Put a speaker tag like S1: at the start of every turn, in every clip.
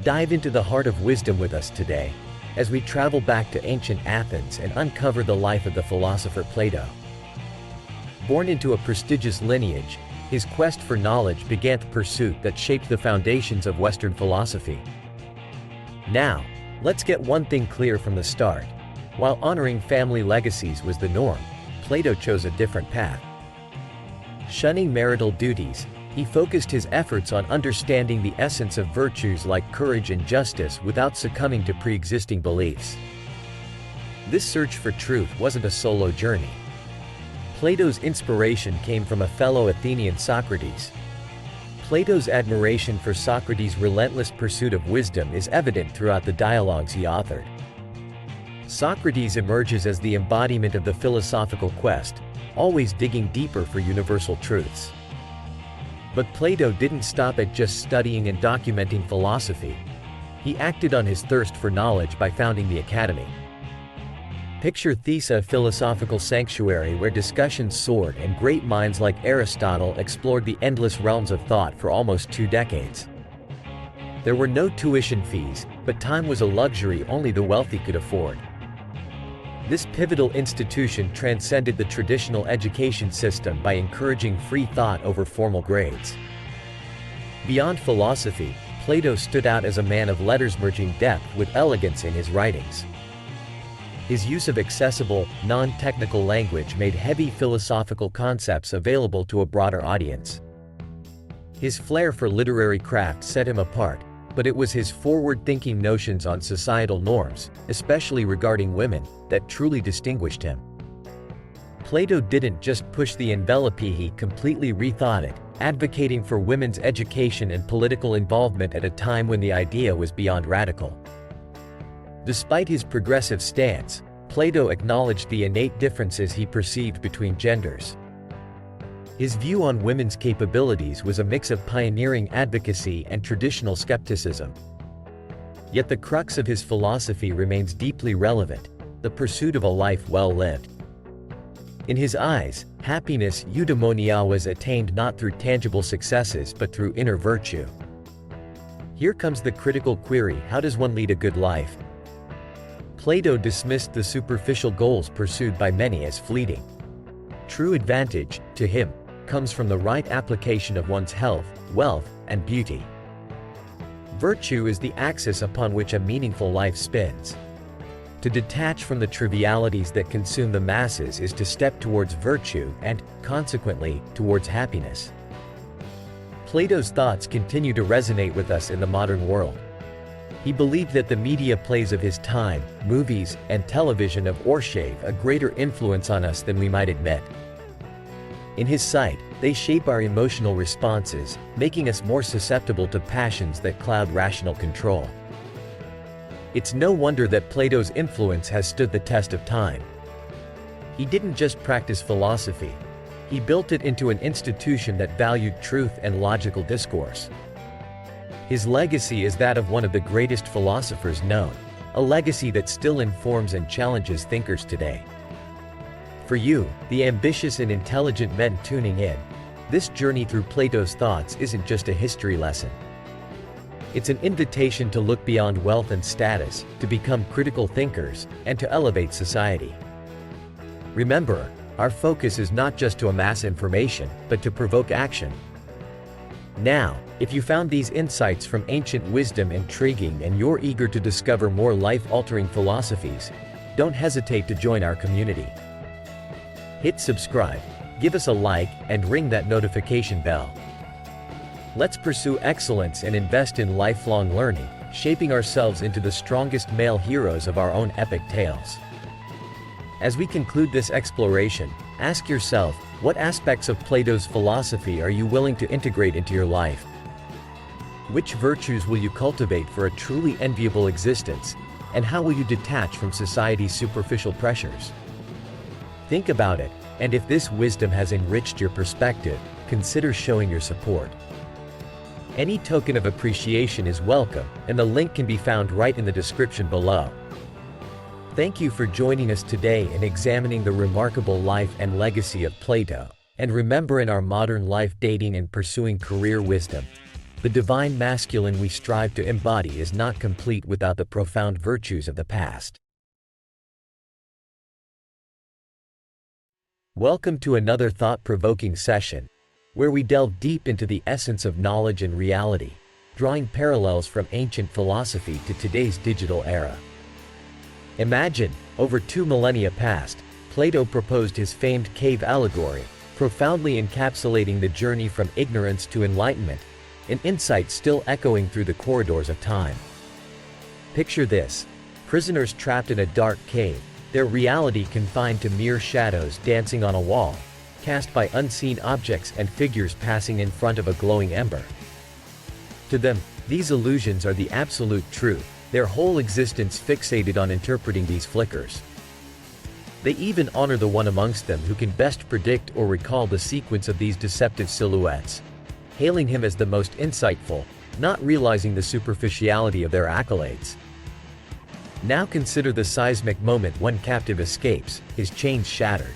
S1: Dive into the heart of wisdom with us today, as we travel back to ancient Athens and uncover the life of the philosopher Plato. Born into a prestigious lineage, his quest for knowledge began a pursuit that shaped the foundations of Western philosophy. Now, let's get one thing clear from the start. While honoring family legacies was the norm, Plato chose a different path. Shunning marital duties, he focused his efforts on understanding the essence of virtues like courage and justice without succumbing to pre-existing beliefs. This search for truth wasn't a solo journey. Plato's inspiration came from a fellow Athenian, Socrates. Plato's admiration for Socrates' relentless pursuit of wisdom is evident throughout the dialogues he authored. Socrates emerges as the embodiment of the philosophical quest, always digging deeper for universal truths. But Plato didn't stop at just studying and documenting philosophy. He acted on his thirst for knowledge by founding the Academy. Picture this, a philosophical sanctuary where discussions soared and great minds like Aristotle explored the endless realms of thought for almost 2 decades. There were no tuition fees, but time was a luxury only the wealthy could afford. This pivotal institution transcended the traditional education system by encouraging free thought over formal grades. Beyond philosophy, Plato stood out as a man of letters, merging depth with elegance in his writings. His use of accessible, non-technical language made heavy philosophical concepts available to a broader audience. His flair for literary craft set him apart, but it was his forward-thinking notions on societal norms, especially regarding women, that truly distinguished him. Plato didn't just push the envelope, he completely rethought it, advocating for women's education and political involvement at a time when the idea was beyond radical. Despite his progressive stance, Plato acknowledged the innate differences he perceived between genders. His view on women's capabilities was a mix of pioneering advocacy and traditional skepticism. Yet the crux of his philosophy remains deeply relevant: the pursuit of a life well lived. In his eyes, happiness, eudaimonia, was attained not through tangible successes but through inner virtue. Here comes the critical query: how does one lead a good life? Plato dismissed the superficial goals pursued by many as fleeting. True advantage, to him, comes from the right application of one's health, wealth, and beauty. Virtue is the axis upon which a meaningful life spins. To detach from the trivialities that consume the masses is to step towards virtue and, consequently, towards happiness. Plato's thoughts continue to resonate with us in the modern world. He believed that the media plays of his time, movies, and television have a greater influence on us than we might admit. In his sight, they shape our emotional responses, making us more susceptible to passions that cloud rational control. It's no wonder that Plato's influence has stood the test of time. He didn't just practice philosophy. He built it into an institution that valued truth and logical discourse. His legacy is that of one of the greatest philosophers known, a legacy that still informs and challenges thinkers today. For you, the ambitious and intelligent men tuning in, this journey through Plato's thoughts isn't just a history lesson. It's an invitation to look beyond wealth and status, to become critical thinkers, and to elevate society. Remember, our focus is not just to amass information, but to provoke action. Now, if you found these insights from ancient wisdom intriguing and you're eager to discover more life-altering philosophies, don't hesitate to join our community. Hit subscribe, give us a like, and ring that notification bell. Let's pursue excellence and invest in lifelong learning, shaping ourselves into the strongest male heroes of our own epic tales. As we conclude this exploration, ask yourself, what aspects of Plato's philosophy are you willing to integrate into your life? Which virtues will you cultivate for a truly enviable existence, and how will you detach from society's superficial pressures? Think about it, and if this wisdom has enriched your perspective, consider showing your support. Any token of appreciation is welcome, and the link can be found right in the description below. Thank you for joining us today in examining the remarkable life and legacy of Plato, and remember, in our modern life, dating and pursuing career wisdom, The divine masculine we strive to embody is not complete without the profound virtues of the past. Welcome to another thought-provoking session, where we delve deep into the essence of knowledge and reality, drawing parallels from ancient philosophy to today's digital era. Imagine, over 2 millennia past, Plato proposed his famed cave allegory, profoundly encapsulating the journey from ignorance to enlightenment, an insight still echoing through the corridors of time. Picture this: prisoners trapped in a dark cave, their reality confined to mere shadows dancing on a wall, cast by unseen objects and figures passing in front of a glowing ember. To them, these illusions are the absolute truth, their whole existence fixated on interpreting these flickers. They even honor the one amongst them who can best predict or recall the sequence of these deceptive silhouettes, hailing him as the most insightful, not realizing the superficiality of their accolades. Now consider the seismic moment one captive escapes, his chains shattered.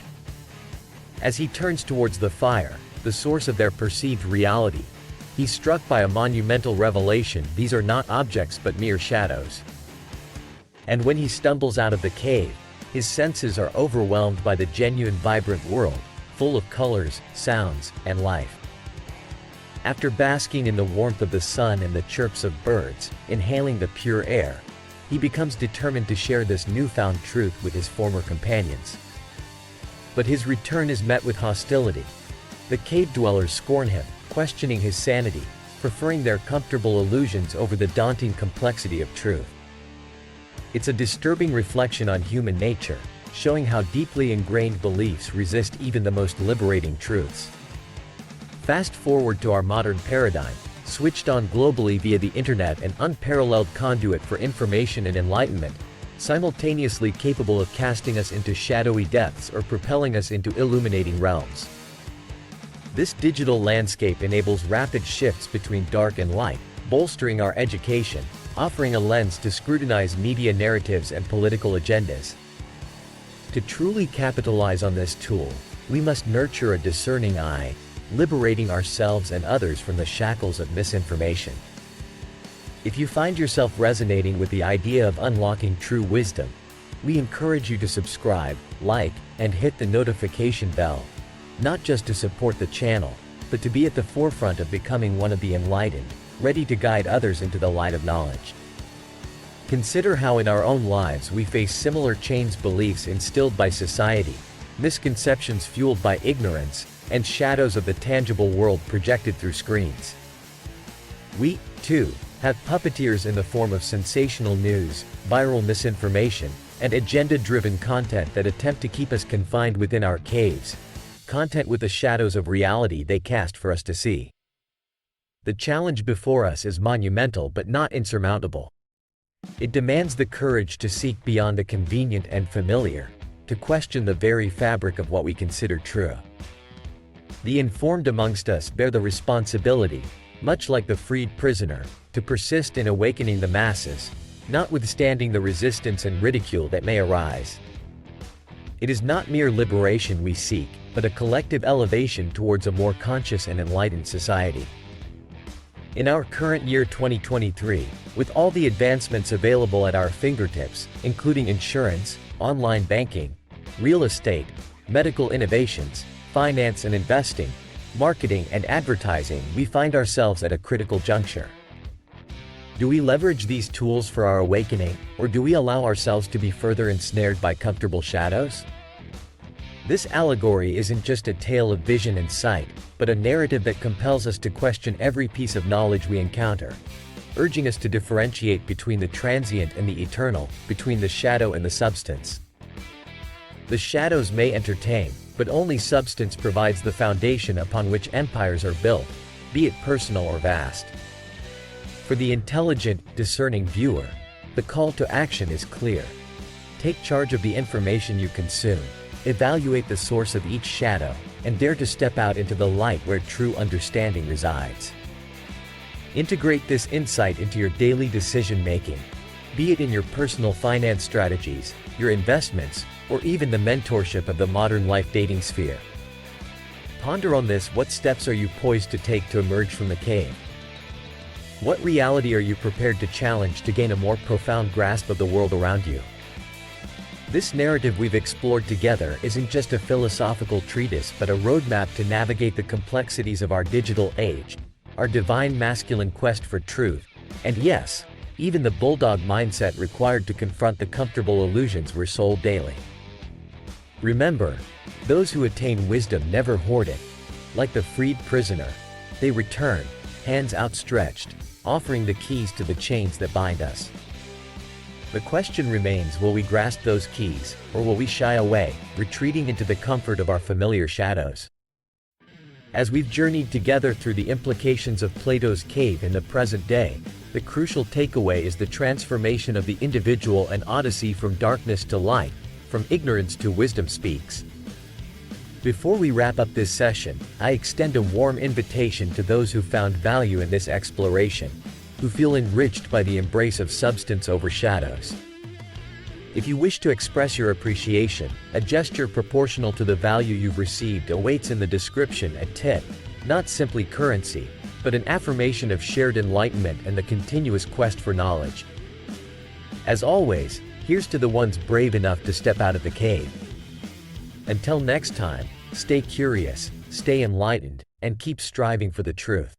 S1: As he turns towards the fire, the source of their perceived reality, he's struck by a monumental revelation: these are not objects but mere shadows. And when he stumbles out of the cave, his senses are overwhelmed by the genuine vibrant world, full of colors, sounds, and life. After basking in the warmth of the sun and the chirps of birds, inhaling the pure air, he becomes determined to share this newfound truth with his former companions. But his return is met with hostility. The cave dwellers scorn him, questioning his sanity, preferring their comfortable illusions over the daunting complexity of truth. It's a disturbing reflection on human nature, showing how deeply ingrained beliefs resist even the most liberating truths. Fast forward to our modern paradigm, switched on globally via the internet, an unparalleled conduit for information and enlightenment, simultaneously capable of casting us into shadowy depths or propelling us into illuminating realms. This digital landscape enables rapid shifts between dark and light, bolstering our education, offering a lens to scrutinize media narratives and political agendas. To truly capitalize on this tool, we must nurture a discerning eye, liberating ourselves and others from the shackles of misinformation. If you find yourself resonating with the idea of unlocking true wisdom, we encourage you to subscribe, like, and hit the notification bell, not just to support the channel, but to be at the forefront of becoming one of the enlightened, ready to guide others into the light of knowledge. Consider how in our own lives we face similar chains: beliefs instilled by society, misconceptions fueled by ignorance, and shadows of the tangible world projected through screens. We, too, have puppeteers in the form of sensational news, viral misinformation, and agenda-driven content that attempt to keep us confined within our caves, content with the shadows of reality they cast for us to see. The challenge before us is monumental but not insurmountable. It demands the courage to seek beyond the convenient and familiar, to question the very fabric of what we consider true. The informed amongst us bear the responsibility, much like the freed prisoner, to persist in awakening the masses, notwithstanding the resistance and ridicule that may arise. It is not mere liberation we seek, but a collective elevation towards a more conscious and enlightened society. In our current year 2023, with all the advancements available at our fingertips, including insurance, online banking, real estate, medical innovations, finance and investing, marketing and advertising, we find ourselves at a critical juncture. Do we leverage these tools for our awakening, or do we allow ourselves to be further ensnared by comfortable shadows? This allegory isn't just a tale of vision and sight, but a narrative that compels us to question every piece of knowledge we encounter, urging us to differentiate between the transient and the eternal, between the shadow and the substance. The shadows may entertain, but only substance provides the foundation upon which empires are built, be it personal or vast. For the intelligent, discerning viewer, the call to action is clear. Take charge of the information you consume, evaluate the source of each shadow, and dare to step out into the light where true understanding resides. Integrate this insight into your daily decision-making, be it in your personal finance strategies, your investments, or even the mentorship of the modern life dating sphere. Ponder on this: what steps are you poised to take to emerge from the cave? What reality are you prepared to challenge to gain a more profound grasp of the world around you? This narrative we've explored together isn't just a philosophical treatise but a roadmap to navigate the complexities of our digital age, our divine masculine quest for truth, and yes, even the bulldog mindset required to confront the comfortable illusions we're sold daily. Remember, those who attain wisdom never hoard it. Like the freed prisoner, they return, hands outstretched, offering the keys to the chains that bind us. The question remains, will we grasp those keys, or will we shy away, retreating into the comfort of our familiar shadows? As we've journeyed together through the implications of Plato's cave in the present day, the crucial takeaway is the transformation of the individual and odyssey from darkness to light, from ignorance to wisdom speaks. Before we wrap up this session, I extend a warm invitation to those who found value in this exploration, who feel enriched by the embrace of substance over shadows. If you wish to express your appreciation, a gesture proportional to the value you've received awaits in the description. A tip, not simply currency, but an affirmation of shared enlightenment and the continuous quest for knowledge. As always, here's to the ones brave enough to step out of the cave. Until next time, stay curious, stay enlightened, and keep striving for the truth.